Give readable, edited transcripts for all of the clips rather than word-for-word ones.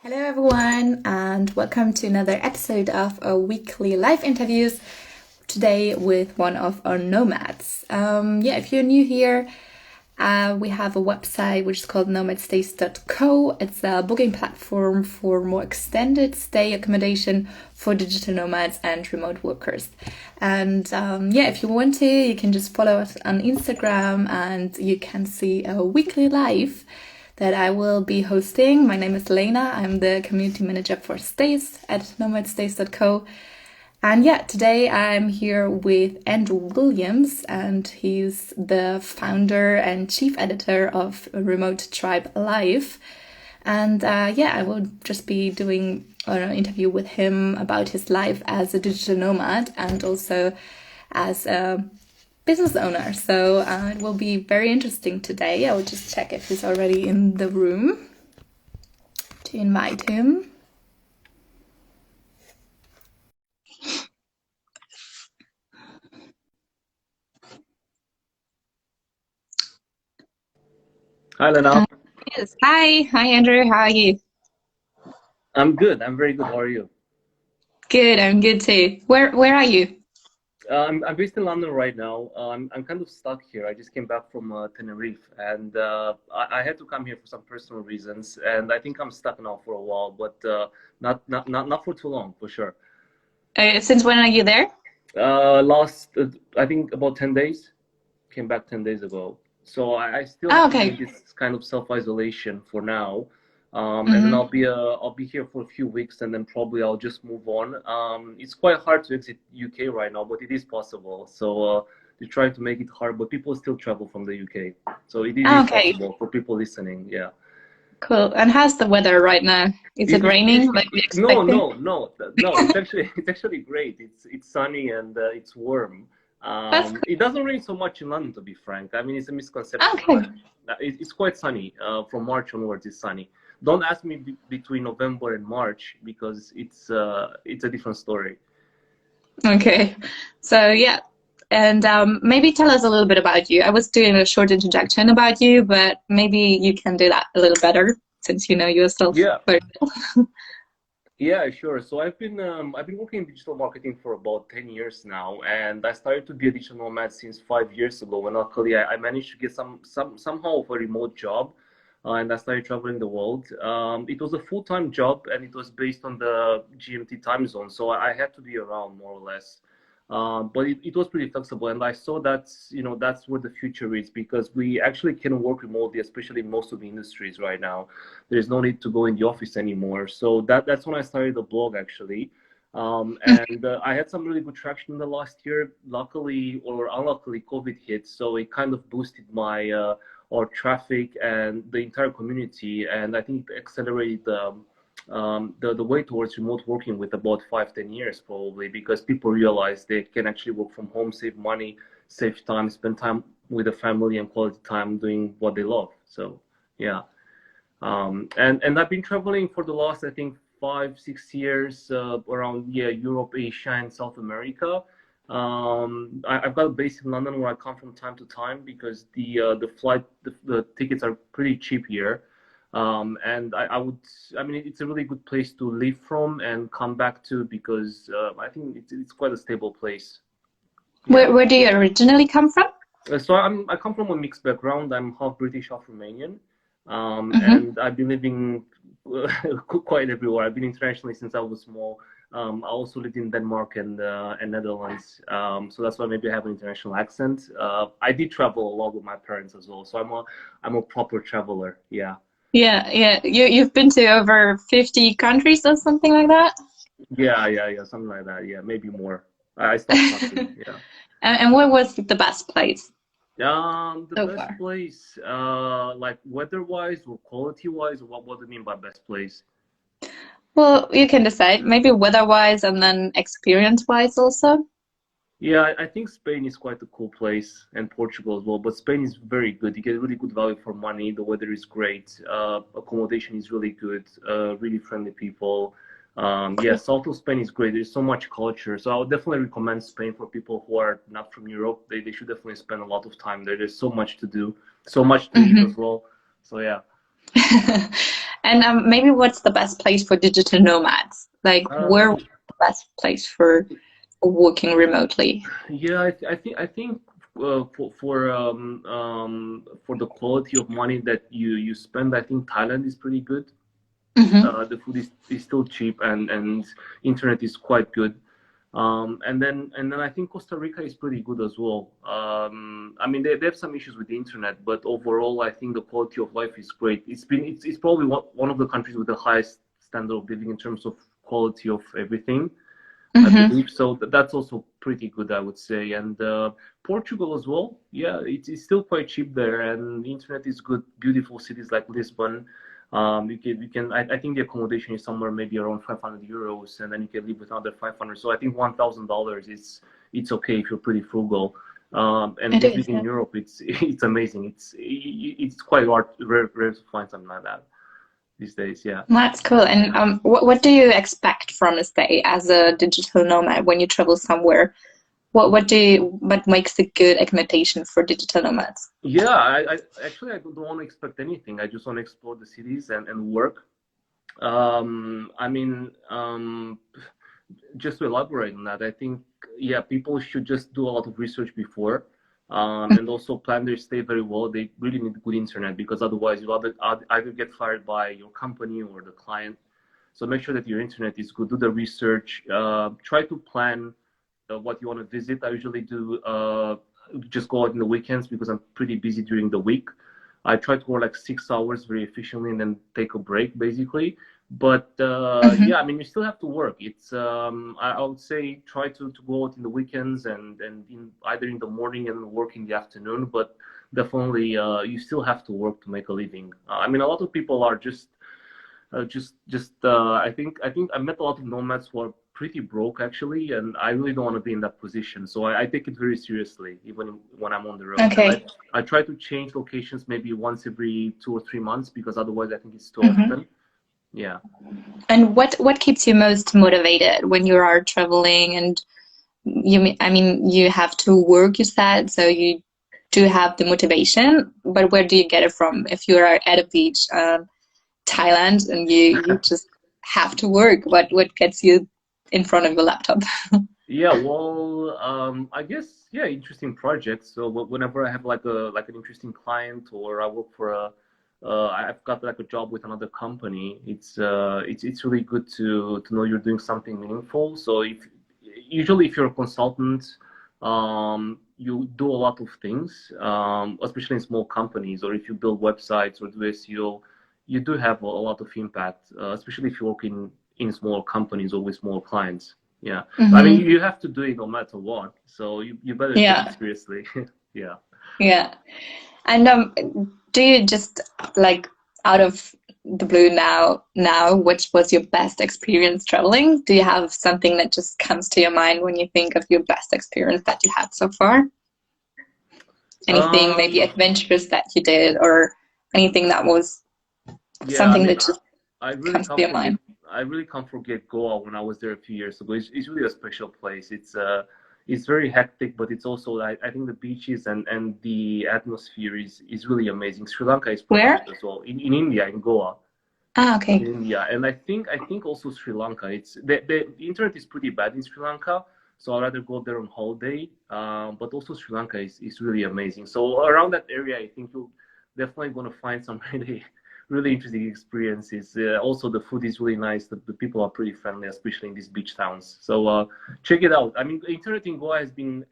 Hello, everyone, and welcome to another episode of our weekly live interviews. Today, with one of our nomads. If you're new here, we have a website which is called nomadsstays.co. It's a booking platform for more extended stay accommodation for digital nomads and remote workers. And if you want to, you can just follow us on Instagram and you can see a weekly live that I will be hosting. My name is Lena. I'm the community manager for stays at nomadsstays.co. And today I'm here with Andrew Williams, and he's the founder and chief editor of Remote Tribe Live. And I will just be doing an interview with him about his life as a digital nomad and also as a business owner. So it will be very interesting today. I will just check if he's already in the room to invite him. Hi, Lena. Yes. Hi, Andrew. How are you? I'm good. I'm very good. How are you? Good. I'm good too. Where are you? I'm based in London right now. I'm kind of stuck here. I just came back from Tenerife, and I had to come here for some personal reasons. And I think I'm stuck now for a while, but not for too long, for sure. Since when are you there? Last I think about 10 days. Came back 10 days ago. So I still Oh, have to do okay. this kind of self-isolation for now. And then Mm-hmm. I'll be here for a few weeks, and then probably I'll just move on. It's quite hard to exit UK right now, but it is possible. So they're trying to make it hard, but people still travel from the UK. So it is Okay. possible for people listening. Yeah. Cool. And how's the weather right now? Is it raining like we No, expecting? no, no, no. It's actually great. It's sunny and it's warm. That's It doesn't rain so much in London, to be frank. I mean, it's a good. misconception, Okay. but it's quite sunny. From March onwards, it's sunny. Don't ask me between November and March because it's a different story. Okay. So and maybe tell us a little bit about you. I was doing a short introduction about you, but maybe you can do that a little better since you know yourself Yeah, very well. yeah, sure. So I've been working in digital marketing for about 10 years now, and I started to be a digital nomad since 5 years ago. And luckily, I managed to get somehow of a remote job, and I started traveling the world. It was a full-time job, and it was based on the GMT time zone, so I had to be around more or less. But it was pretty flexible, and I saw that that's where the future is because we actually can work remotely, especially in most of the industries right now. There's no need to go in the office anymore. So that's when I started the blog actually. And I had some really good traction in the last year. Luckily or unluckily, COVID hit, so it kind of boosted my our traffic and the entire community, and I think it accelerated the way towards remote working with about 5-10 years probably because people realize they can actually work from home, save money, save time, spend time with the family and quality time doing what they love. So yeah. And I've been traveling for the last, I think, 5-6 years around Europe, Asia, and South America. I've got a base in London where I come from time to time because the tickets are pretty cheap here. And I mean, it's a really good place to live from and come back to because I think it's quite a stable place. Yeah. Where do you originally come from? So I come from a mixed background. I'm half British, half Romanian, Mm-hmm. and I've been living quite everywhere. I've been internationally since I was small. I also lived in Denmark and Netherlands, so that's why maybe I have an international accent. I did travel a lot with my parents as well, so I'm a proper traveler. Yeah, Yeah. You've been to over 50 countries or something like that? yeah, something like that. Yeah, maybe more. I stopped counting. Yeah. And what was the best place The so best far? place, like weather-wise or quality-wise, or what do you mean by best place? Well, you can decide. Maybe weather-wise and then experience-wise also. Yeah, I think Spain is quite a cool place, and Portugal as well. But Spain is very good. You get really good value for money. The weather is great. Accommodation is really good. Really friendly people. Yeah, Cool. south of Spain is great. There's so much culture. So I would definitely recommend Spain for people who are not from Europe. They should definitely spend a lot of time there. There's so much to do, so much to eat Hmm. as well. So yeah. And maybe what's the best place for digital nomads? Like, where Um, would the best place for working remotely? yeah, I think for the quality of money that you spend, I think Thailand is pretty good. Hmm. The food is still cheap and internet is quite good. And then I think Costa Rica is pretty good as well. I mean they have some issues with the internet, but overall I think the quality of life is great. It's probably one of the countries with the highest standard of living in terms of quality of everything. I Hmm. believe so. That's also pretty good, I would say. And Portugal as well. Yeah, it's still quite cheap there, and the internet is good. Beautiful cities like Lisbon. You can. I think the accommodation is somewhere maybe around 500 euros, and then you can live with another 500. So I think $1,000 is it's okay if you're pretty frugal. And It living is, in yeah. Europe, it's amazing. It's quite rare to find something like that these days. Yeah. That's cool. And what do you expect from a stay as a digital nomad when you travel somewhere? What makes a good accommodation for digital nomads? Yeah, I actually I don't want to expect anything. I just want to explore the cities and work. I mean, just to elaborate on that, I think yeah, people should just do a lot of research before, and also plan their stay very well. They really need good internet because otherwise you either get fired by your company or the client. So make sure that your internet is good. Do the research. Try to plan what you want to visit. I usually do just go out in the weekends because I'm pretty busy during the week. I try to work like 6 hours very efficiently and then take a break basically. But yeah, Hmm. I mean, you still have to work. I would say try to go out in the weekends and either in the morning and work in the afternoon. But definitely, you still have to work to make a living. I mean, a lot of people are just I think I met a lot of nomads who are pretty broke actually, and I really don't want to be in that position. So I take it very seriously, even when I'm on the road. And I Okay. I try to change locations maybe once every 2 or 3 months because otherwise I think it's too Hmm. often. Yeah. And what keeps you most motivated when you are traveling? And I mean, you have to work, you said, so you do have the motivation, but where do you get it from? If you are at a beach, Thailand, and you just have to work, what gets you in front of your laptop? Yeah, well, I guess yeah, interesting projects. So whenever I have like an interesting client or I work for I've got like a job with another company. It's really good to know you're doing something meaningful. So if usually if you're a consultant, you do a lot of things, especially in small companies, or if you build websites or do SEO, you do have a lot of impact, especially if you work in small companies or with small clients. Yeah. I mean, Hmm. you have to do it no matter what. So you better take it Yeah, seriously. Yeah. yeah. And do you just like out of the blue now, which was your best experience traveling? Do you have something that just comes to your mind when you think of your best experience that you had so far? Anything maybe Um, adventurous that you did, or anything that was yeah, I something mean, that just I really comes to can't your forget. mind? I really can't forget Goa when I was there a few years ago. It's really a special place. It's very hectic, but it's also I think the beaches and the atmosphere is really amazing. Sri Lanka is pretty Where? good as well. In India, in Goa. Ah, okay. In India, and I think also Sri Lanka. The internet is pretty bad in Sri Lanka, so I'd rather go there on holiday. But also Sri Lanka is really amazing. So around that area, I think you're definitely going to find some really interesting experiences. Also, the food is really nice. The people are pretty friendly, especially in these beach towns. So check it out. I mean, internet in Goa has been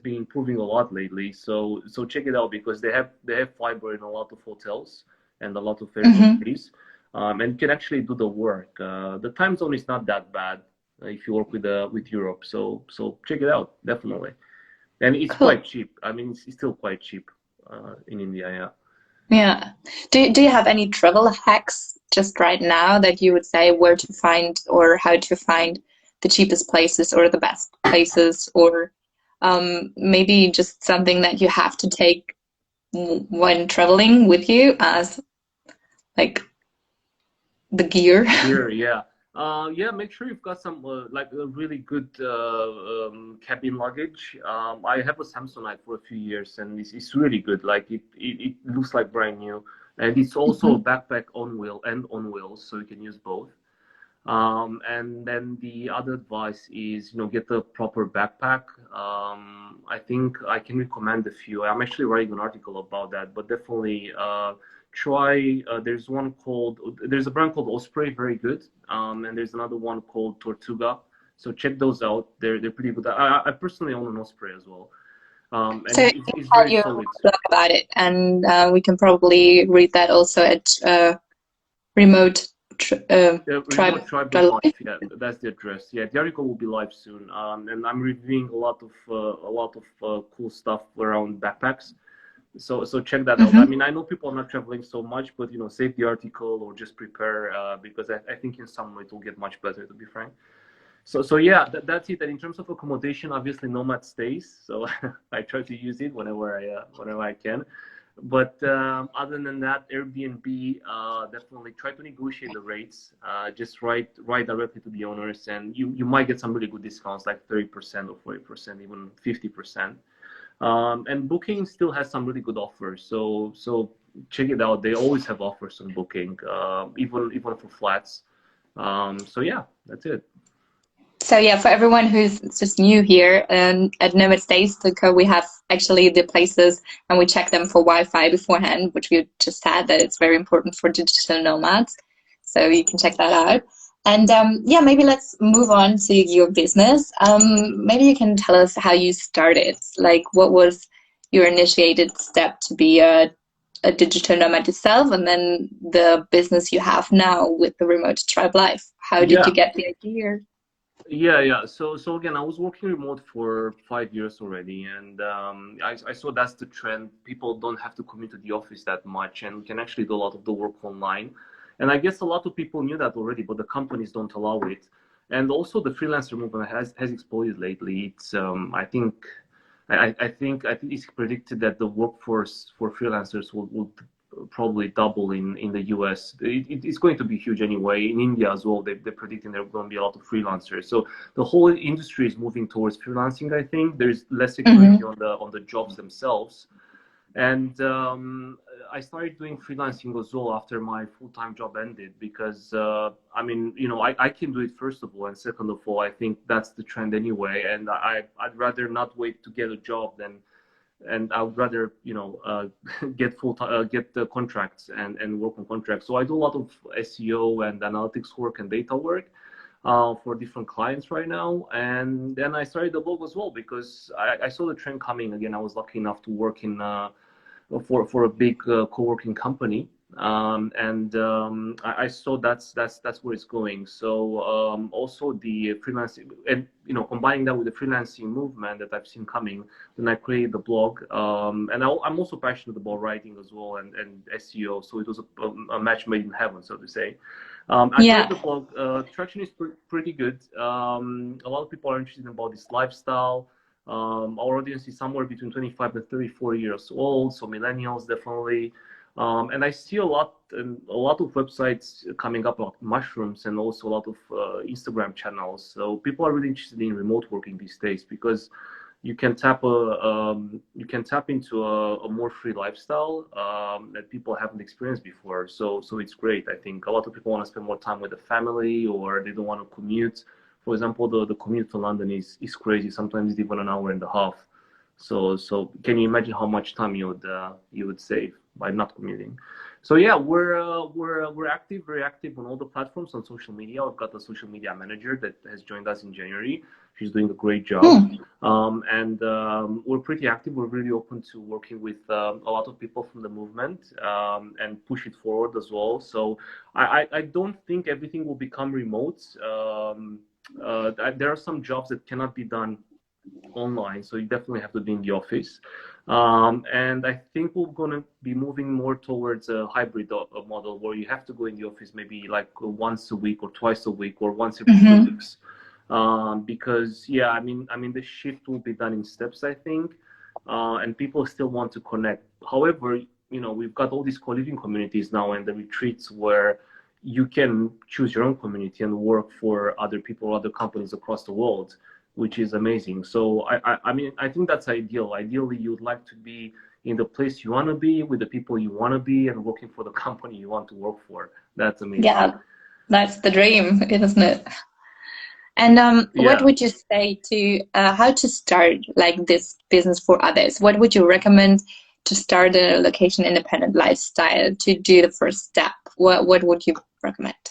improving a lot lately. So check it out because they have fiber in a lot of hotels and a lot of Hmm. Airbnbs, and you can actually do the work. The time zone is not that bad if you work with Europe. So check it out definitely, and it's Cool. quite cheap. I mean, it's still quite cheap in India. Yeah. Yeah. Do you have any travel hacks just right now that you would say where to find or how to find the cheapest places or the best places, or maybe just something that you have to take when traveling with you as like the gear? Here, yeah. Yeah, make sure you've got some like a really good cabin luggage. I have a Samsonite for a few years, and it's really good. Like it looks like brand new. and it's also a Mhm. backpack on wheel and on wheels, so you can use both. And then the other advice is, get the proper backpack. I think I can recommend a few. I'm actually writing an article about that, but definitely try. There's a brand called Osprey, very good. And there's another one called Tortuga. So check those out. They're pretty good. I personally own an Osprey as well. So And you it's tell very your solid. blog about it, and we can probably read that also at remote The tribe. remote tribe Life. life, yeah, that's the address. Yeah, the article will be live soon, and I'm reviewing a lot of cool stuff around backpacks. So check that out. I Hmm. mean, I know people are not traveling so much, but save the article or just prepare because I think in some way it will get much better. To be frank. So yeah, that's it. And in terms of accommodation, obviously Nomad stays, so I try to use it whenever I can. But other than that, Airbnb, definitely try to negotiate the rates. Just write directly to the owners, and you might get some really good discounts, like 30% or 40%, even 50%. And Booking still has some really good offers, so check it out. They always have offers on Booking, even for flats. So yeah, that's it. So yeah, for everyone who's just new here, at Nomad Stays, we have actually the places, and we check them for Wi-Fi beforehand, which we just said that it's very important for digital nomads. So you can check that out. And yeah, maybe let's move on to your business. Maybe you can tell us how you started. Like, what was your initiated step to be a digital nomad yourself, and then the business you have now with the remote tribe life. How did you Yeah, get the idea? yeah. So again, I was working remote for 5 years already, and I saw that's the trend. People don't have to commute to the office that much, and we can actually do a lot of the work online. And I guess a lot of people knew that already, but the companies don't allow it. And also, the freelancer movement has exploded lately. It's I think it's predicted that the workforce for freelancers will probably double in the US. It's going to be huge anyway. In India as well, they're predicting there are going to be a lot of freelancers. So the whole industry is moving towards freelancing. I think there's less security Mm-hmm. on the jobs themselves. And I started doing freelancing as well after my full-time job ended because I mean, I can do it first of all, and second of all, I think that's the trend anyway. And I'd rather not wait to get a job than and I would rather get the contracts and work on contracts. So I do a lot of SEO and analytics work and data work for different clients right now. And then I started the blog as well because I saw the trend coming. Again, I was lucky enough to work in for a big co-working company. And I saw that's where it's going. So also the freelancing and combining that with the freelancing movement that I've seen coming, then I created the blog. And I'm also passionate about writing as well and SEO. So it was a match made in heaven, so to say. I started Yeah. the blog. Traction is pretty good. A lot of people are interested about this lifestyle. Our audience is somewhere between 25 and 34 years old, so millennials definitely. And I see a lot of websites coming up about mushrooms and also a lot of Instagram channels. So people are really interested in remote working these days because you can tap into a more free lifestyle that people haven't experienced before. So it's great. I think a lot of people want to spend more time with the family or they don't want to commute. For example, the commute to London is crazy. Sometimes it's even an hour and a half. So can you imagine how much time you would save by not commuting? So yeah, we're active, very active on all the platforms on social media. I've got a social media manager that has joined us in January. She's doing a great job, Hmm. and we're pretty active. We're really open to working with a lot of people from the movement and push it forward as well. So I don't think everything will become remote. There are some jobs that cannot be done online, so you definitely have to be in the office. And I think we're going to be moving more towards a hybrid model where you have to go in the office maybe like once a week or twice a week or once every two Mm-hmm. weeks. Because yeah, I mean the shift will be done in steps, I think, and people still want to connect. However, we've got all these co-living communities now and the retreats where you can choose your own community and work for other people, other companies across the world, which is amazing. So I mean, I think that's ideal. Ideally, you'd like to be in the place you want to be, with the people you want to be, and working for the company you want to work for. That's amazing. Yeah, that's the dream, isn't it? And what Yeah. would you say to how to start like this business for others? What would you recommend to start a location independent lifestyle to do the first step? What would you recommend?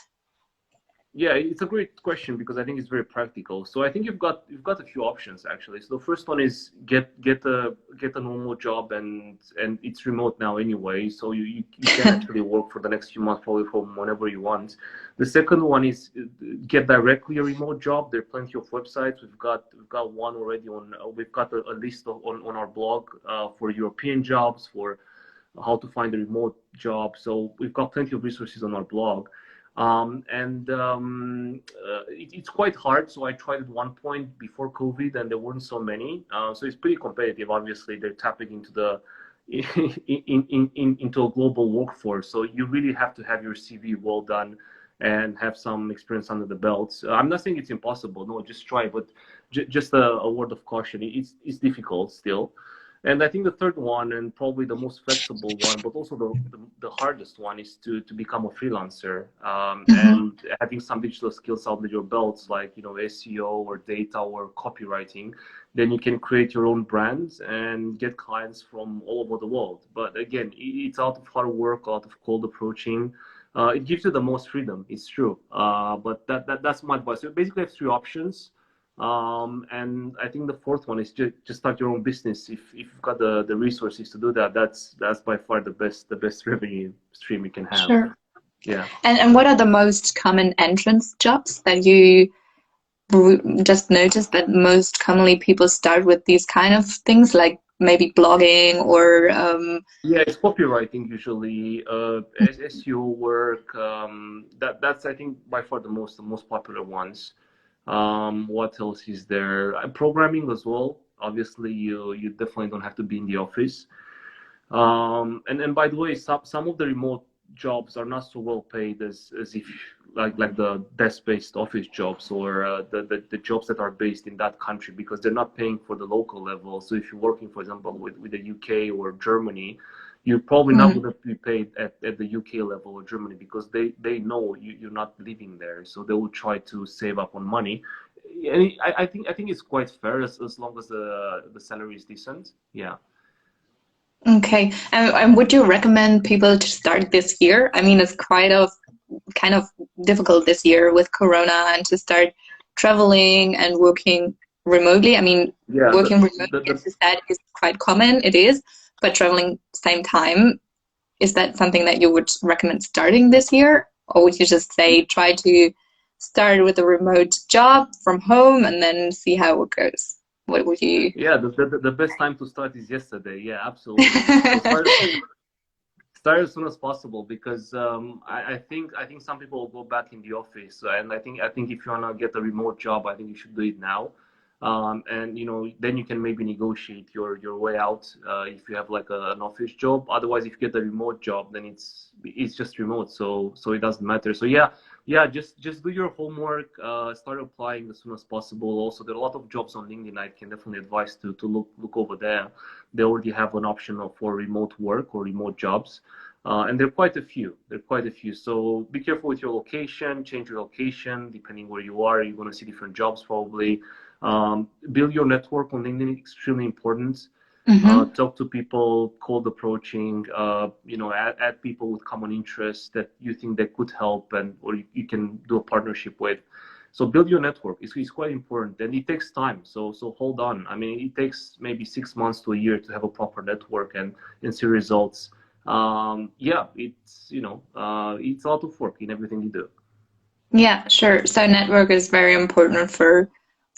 Yeah, it's a great question because I think it's very practical. So I think you've got a few options actually. So the first one is get a normal job, and it's remote now anyway. So you can actually work for the next few months probably from whenever you want. The second one is get directly a remote job. There are plenty of websites. We've got one already on. We've got a list on our blog for European jobs, for how to find a remote job. So we've got plenty of resources on our blog. It's quite hard. So I tried at one point before COVID, and there weren't so many. So it's pretty competitive. Obviously, they're tapping into the into a global workforce. So you really have to have your CV well done and have some experience under the belt. I'm not saying it's impossible. No, just try. But just a word of caution. It's difficult still. And I think the third one, and probably the most flexible one, but also the hardest one, is to become a freelancer, Mhm. and having some digital skills under your belts, like SEO or data or copywriting. Then you can create your own brands and get clients from all over the world. But again, it's out of hard work, out of cold approaching. It gives you the most freedom. It's true. But that's my advice. So basically, I have three options. And I think the fourth one is just start your own business. If you've got the resources to do that, that's by far the best revenue stream you can have. Sure. Yeah. And what are the most common entrance jobs that you just noticed that most commonly people start with these kind of things, like maybe blogging or Yeah, it's copywriting usually, SEO work. That's I think by far the most popular ones. What else is there? Programming as well. Obviously, you definitely don't have to be in the office. And by the way, some of the remote jobs are not so well paid as if like the desk-based office jobs, or the jobs that are based in that country, because they're not paying for the local level. So if you're working, for example, with the UK or Germany, you're probably not Mhm. going to be paid at the UK level or Germany, because they know you're not living there. So they will try to save up on money. And I think it's quite fair, as long as the salary is decent. Yeah. Okay. And would you recommend people to start this year? I mean, it's quite of kind of difficult this year with Corona and to start traveling and working remotely. I mean, Yeah, working remotely, the as you said, is quite common. It is, but traveling same time, is that something that you would recommend starting this year? Or would you just say try to start with a remote job from home and then see how it goes? What would you? Yeah, the best time to start is yesterday. Yeah, absolutely. So start as soon as possible, because I think some people will go back in the office, and I think if you wanna get a remote job, I think you should do it now. And then you can maybe negotiate your way out, if you have like an office job. Otherwise, if you get a remote job, then it's just remote, so it doesn't matter. So yeah, just do your homework, start applying as soon as possible. Also, there are a lot of jobs on LinkedIn. I can definitely advise to look over there. They already have an option for remote work or remote jobs. And there are quite a few. There are quite a few. So be careful with your location. Change your location depending where you are. You're going to see different jobs probably. Build your network on LinkedIn. Extremely important. Hmm. Talk to people, cold approaching. Add people with common interests that you think that could help, and or you can do a partnership with. So build your network. It's quite important, and it takes time. So hold on. I mean, it takes maybe 6 months to a year to have a proper network and see results. Yeah, it's a lot of work in everything you do. Yeah, sure. So network is very important for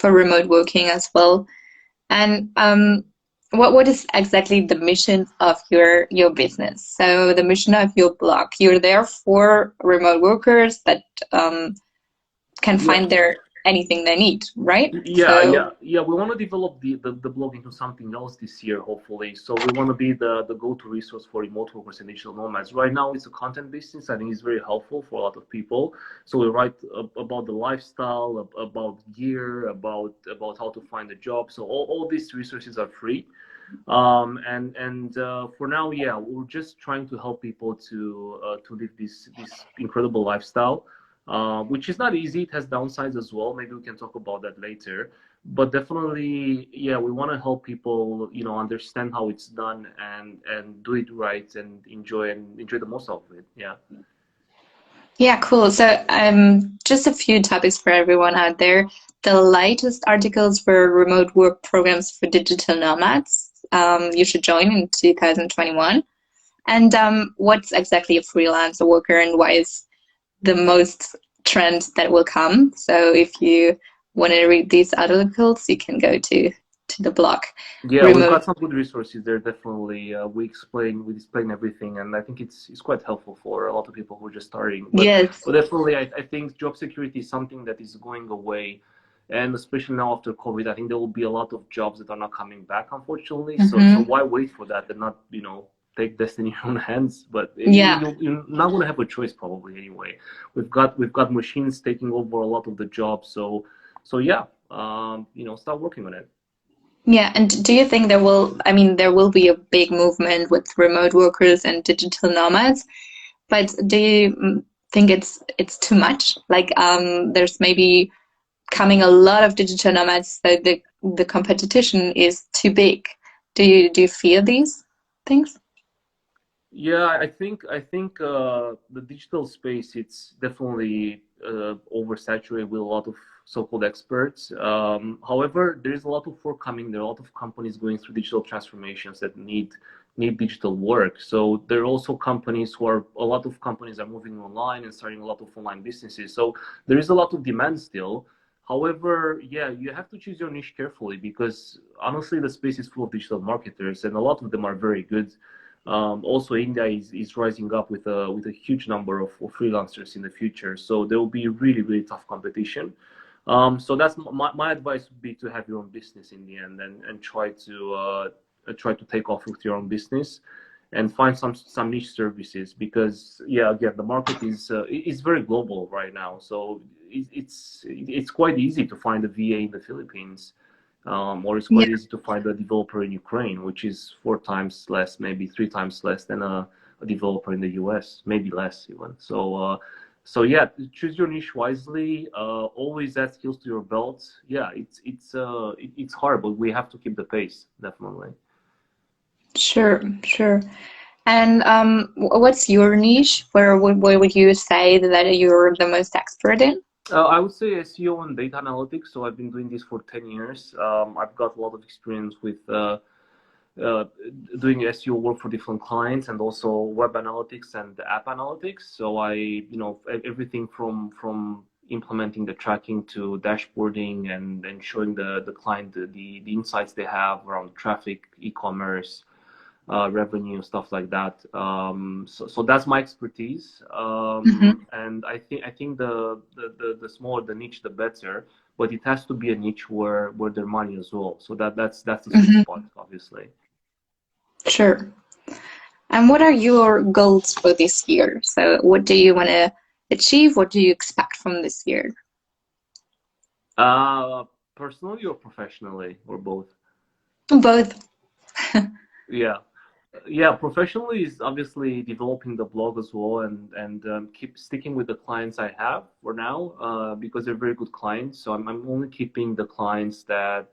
remote working as well. And what is exactly the mission of your business? So the mission of your blog, you're there for remote workers that can Yeah, find their anything they need, right? yeah, So yeah, yeah. We want to develop the blog into something else this year, hopefully. So we want to be the go-to resource for remote workers and digital nomads. Right now, it's a content business. I think it's very helpful for a lot of people. So we write about the lifestyle, about gear, about how to find a job. So all these resources are free. And for now, yeah, we're just trying to help people to live this incredible lifestyle, which is not easy. It has downsides as well. Maybe we can talk about that later. But definitely, yeah, we want to help people, understand how it's done and do it right and enjoy the most of it. Yeah. Yeah, cool. So, just a few topics for everyone out there. The latest articles were remote work programs for digital nomads. You should join in 2021. And what's exactly a freelancer worker and why is the most trend that will come? So, if you want to read these articles, you can go to the blog. Yeah, we've Remote. got some good resources there. Definitely, we explain everything, and I think it's quite helpful for a lot of people who are just starting. But Yes. but definitely, I think job security is something that is going away, and especially now after COVID, I think there will be a lot of jobs that are not coming back, unfortunately. So Mm-hmm. why wait for that and not take destiny in your own hands? But Yeah. you're not going to have a choice probably anyway. We've got machines taking over a lot of the jobs, so yeah, start working on it. Yeah, and do you think there will be a big movement with remote workers and digital nomads, but do you think it's too much? Like, there's maybe coming a lot of digital nomads, so the competition is too big. Do you fear these things? Yeah, I think the digital space it's definitely oversaturated with a lot of so-called experts. However, there is a lot of work coming. There are a lot of companies going through digital transformations that need digital work. So there are also companies a lot of companies are moving online and starting a lot of online businesses. So there is a lot of demand still. However, yeah, you have to choose your niche carefully because honestly, the space is full of digital marketers, and a lot of them are very good. Also, India is rising up with a huge number of freelancers in the future. So there will be really, really tough competition. So that's my advice would be to have your own business in the end and try to take off with your own business and find some niche services because yeah, again, the market is very global right now. So it's quite easy to find a VA in the Philippines, or it's Yeah, quite easy to find a developer in Ukraine, which is 4 times less, maybe 3 times less than a developer in the US, maybe less even. So yeah, choose your niche wisely. Always add skills to your belt. Yeah, it's hard, but we have to keep the pace, definitely. sure, sure. And what's your niche? Where would you say that you're the most expert in? I would say SEO and data analytics. So I've been doing this for 10 years. I've got a lot of experience with uh, doing SEO work for different clients and also web analytics and app analytics. So everything from implementing the tracking to dashboarding and showing the client the insights they have around traffic, e-commerce, revenue, stuff like that. So that's my expertise. Hmm. And I think the smaller the niche, the better. But it has to be a niche where there's money as well. So that's the sweet Hmm. spot, obviously. Sure. And what are your goals for this year? So, what do you want to achieve? What do you expect from this year? Uh, Personally or professionally or both? Both. Yeah. Yeah, professionally is obviously developing the blog as well and keep sticking with the clients I have for now because they're very good clients. So I'm only keeping the clients that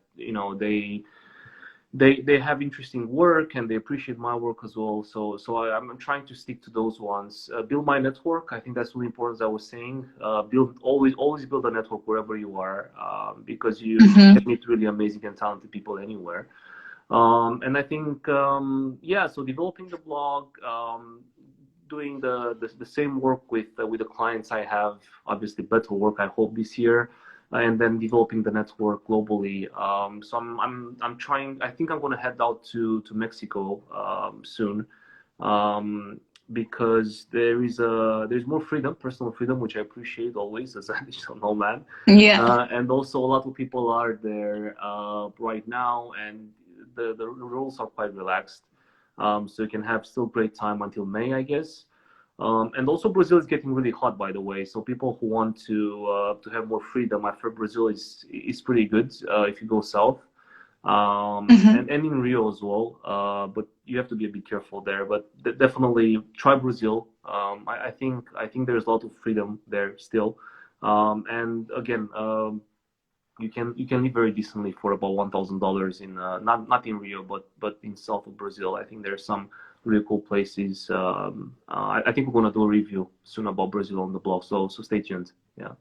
they have interesting work and they appreciate my work as well. So I'm trying to stick to those ones. Build my network. I think that's really important. As I was saying, build always build a network wherever you are because you Hmm. can meet really amazing and talented people anywhere. And I think, yeah, so developing the blog, doing the same work with the clients I have, obviously better work I hope this year, and then developing the network globally. So I'm trying. I think I'm going to head out to Mexico soon. Because there's more freedom, personal freedom, which I appreciate always as a digital nomad, Yeah. and also a lot of people are there right now, and the rules are quite relaxed. So you can have still great time until May, I guess. And also Brazil is getting really hot, by the way. So people who want to have more freedom, I've heard Brazil is pretty good if you go south. Hmm. and in Rio as well. But you have to be a bit careful there. But definitely try Brazil. I think there's a lot of freedom there still. And again, you can live very decently for about $1,000 in not in Rio, but in south of Brazil. I think there's some really cool places. I think we're gonna do a review soon about Brazil on the blog. So stay tuned. Yeah.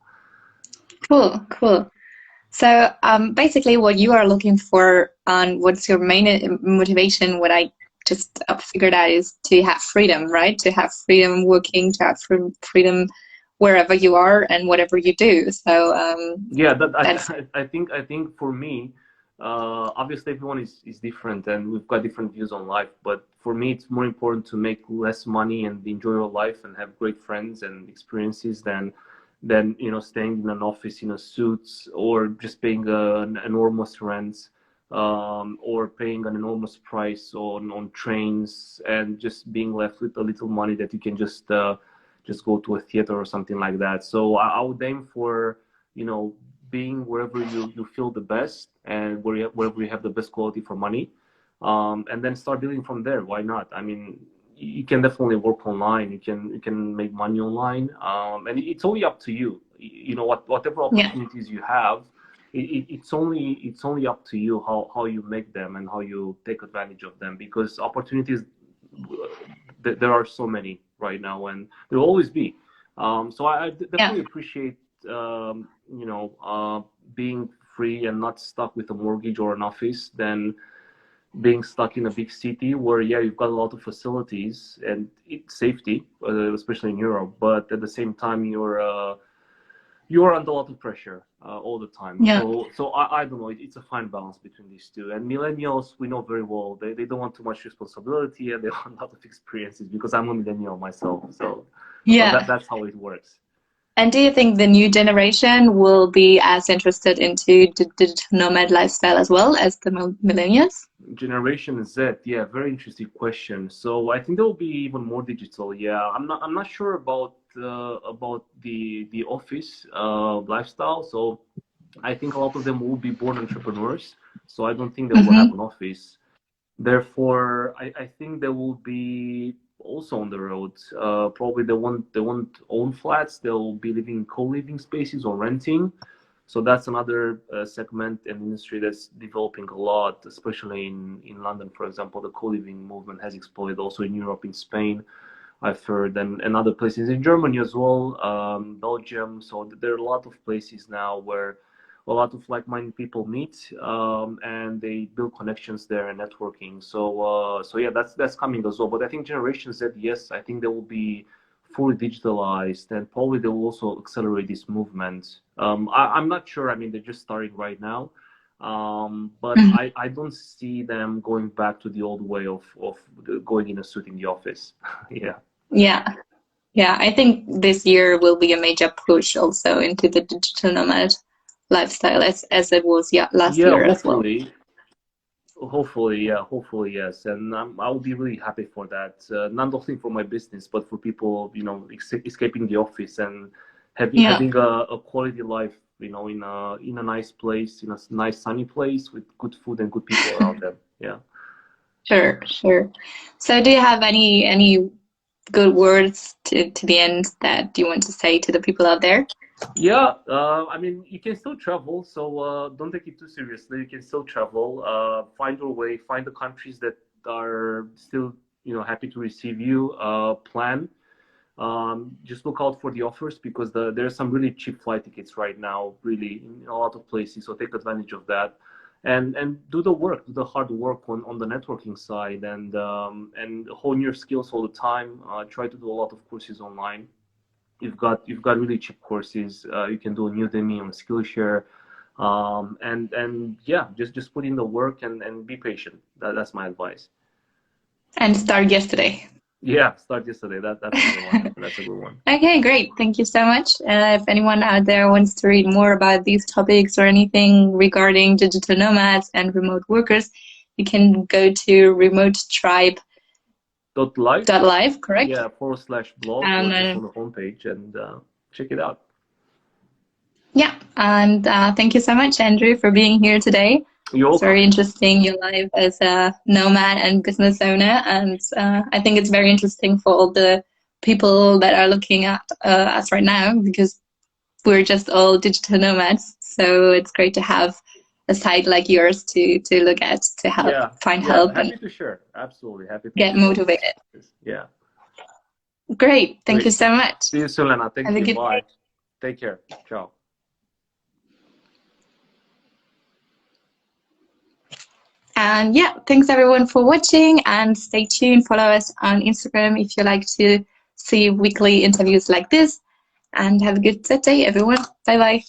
Cool, cool. So, basically, what you are looking for and what's your main motivation, what I just figured out is to have freedom, right? To have freedom working, to have freedom wherever you are and whatever you do. So, Yeah, that that's, I think for me, obviously everyone is different and we've got different views on life. But for me, it's more important to make less money and enjoy your life and have great friends and experiences than staying in an office in a suit or just paying an enormous rent, or paying an enormous price on trains and just being left with a little money that you can just go to a theater or something like that. So I would aim for being wherever you feel the best and wherever you have the best quality for money, and then start building from there. Why not? I mean, you can definitely work online. You can make money online, and it's only up to you. Whatever yeah, opportunities you have, it's only up to you how you make them and how you take advantage of them, because opportunities, there are so many right now, and there will always be. So I yeah, definitely appreciate being free and not stuck with a mortgage or an office than being stuck in a big city where, yeah, you've got a lot of facilities and it's safety, especially in Europe, but at the same time you're under a lot of pressure all the time. yeah. So I don't know. It's a fine balance between these two. And millennials, we know very well, they don't want too much responsibility and they want a lot of experiences, because I'm a millennial myself. So Yeah. that's how it works. And do you think the new generation will be as interested into the digital nomad lifestyle as well as the millennials? Generation Z, yeah, very interesting question. So I think there will be even more digital. Yeah, I'm not sure about the office lifestyle. So I think a lot of them will be born entrepreneurs. So I don't think they will have Hmm. an office. Therefore, I think they will be also on the road. Probably they won't own flats. They'll be living in co-living spaces or renting. So that's another segment and industry that's developing a lot, especially in London, for example. The co-living movement has exploded also in Europe, in Spain, I've heard, and other places in Germany as well, Belgium. So there are a lot of places now where a lot of like-minded people meet, and they build connections there and networking. So yeah, that's coming as well. But I think Generation Z, yes, I think they will be fully digitalized, and probably they will also accelerate this movement. I'm not sure. I mean, they're just starting right now. But I don't see them going back to the old way of going in a suit in the office. Yeah. Yeah. Yeah, I think this year will be a major push also into the digital nomad lifestyle as it was, yeah, last Yeah, year as well. hopefully, yeah, hopefully, yes, and I'll be really happy for that. Not only for my business, but for people, escaping the office and having Yeah, having a quality life, in a nice place, in a nice sunny place with good food and good people around them. Yeah. sure, sure. So do you have any good words to the end that you want to say to the people out there? Yeah, I mean, you can still travel, so don't take it too seriously. You can still travel, find your way, find the countries that are still, happy to receive you. Plan. Just look out for the offers, because there are some really cheap flight tickets right now, really in a lot of places. So take advantage of that, and do the work, do the hard work on the networking side, and hone your skills all the time. Try to do a lot of courses online. You've got really cheap courses. You can do a Udemy on Skillshare, and yeah, just put in the work and be patient. That's my advice. And start yesterday. Yeah, start yesterday. That's a good one. That's a good one. Okay, great. Thank you so much. If anyone out there wants to read more about these topics or anything regarding digital nomads and remote workers, you can go to Live, remotetribe.live, correct? yeah, /blog, And or just on the homepage, and check it out. yeah, and thank you so much, Andrew, for being here today. You're It's very welcome. interesting, your life as a nomad and business owner. And I think it's very interesting for all the people that are looking at us right now, because we're just all digital nomads. So it's great to have a site like yours to look at, to help Yeah, find yeah. help and Happy to share. Absolutely happy to get share all the motivated. experiences. Yeah, Great. Thank you great. so much. See you soon, Lena. Have Thank a you. good day. Bye. Take care. Ciao. And yeah, thanks everyone for watching, and stay tuned. Follow us on Instagram if you like to see weekly interviews like this. And have a good day, everyone. Bye bye.